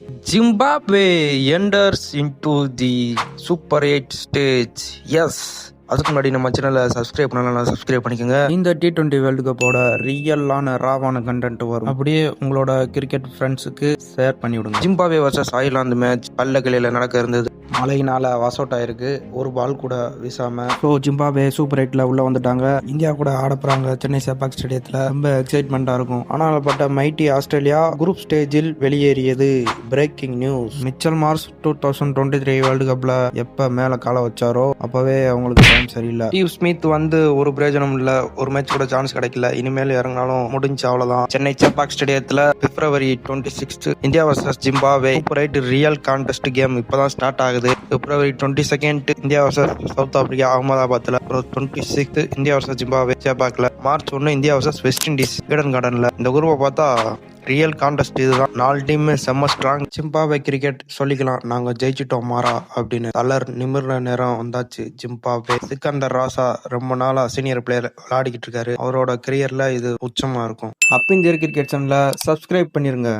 Zimbabwe enters into the Super 8 stage. Yes. அதுக்கு முன்னாடி நம்ம சேனலை சப்ஸ்கிரைப் பண்ணலாம், சப்ஸ்கிரைப் பண்ணிக்கோங்க. இந்த T20 வேர்ல்டு கப்போட ரியலான ராவான கண்டென்ட் வரும். அப்படியே உங்களோட கிரிக்கெட் ஃப்ரெண்ட்ஸுக்கு ஷேர் பண்ணி விடுங்க. ஜிம்பாப்வே வர்சஸ் அயர்லாந்து மேட்ச் பல்லக்கிளையில் நடக்க இருந்தது. மழையினால வாஸ் அவுட் ஆயிருக்கு, ஒரு பால் கூட வீசாம. ஸோ ஜிம்பாப்வே சூப்பர் 8ல உள்ள வந்துட்டாங்க. இந்தியா கூட ஆட போறாங்க சென்னை சேப்பாக் ஸ்டேடியத்தில். ரொம்ப எக்ஸைட்மெண்டா இருக்கும். ஆனால் பட்ட மைட்டி ஆஸ்திரேலியா குரூப் ஸ்டேஜில் வெளியேறியது. Breaking news. Mitchell Marsh 2023 world கப்ல எப்ப மேல கால வச்சாரோ அப்பவே அவங்களுக்கு சரியில்லை. ஸ்டீவ் ஸ்மித் வந்து ஒரு பிரயோஜனம் இல்ல, ஒரு மேட்ச் கூட சான்ஸ் கிடைக்கல. இனிமேல் இறங்கினாலும் முடிஞ்சு அவ்வளவுதான். சென்னை சேப்பாக் ஸ்டேடியத்துல February 26 India versus Zimbabwe super 8 real contest game இப்பதான் ஸ்டார்ட் ஆகுது. February 22 India versus South Africa அகமதாபாத்ல. 26 இந்தியா வர்சஸ் ஜிம்பாப்வே சேப்பாக்ல. March 1 India versus West Indies Eden கார்டன்ல. இந்த குரூப்பை பார்த்தா ரியல் கான்டெஸ்ட் இதுதான். 4 டீம் செம்ம ஸ்ட்ராங். ஜிம்பாப்வே கிரிக்கெட் சொல்லிக்கலாம், நாங்க ஜெயிச்சிட்டோம் மாறா அப்படின்னு. தலர் நிமிர்ற நேரம் வந்தாச்சு. ஜிம்பாப்வே சிக்கந்தர் ராசா ரொம்ப நாளா சீனியர் பிளேயர் விளையாடிக்கிட்டு இருக்காரு. அவரோட கரியர்ல இது உச்சமா இருக்கும். அப்பிந்தியர் கிரிக்கெட் சேனலை சப்ஸ்கிரைப் பண்ணிருங்க.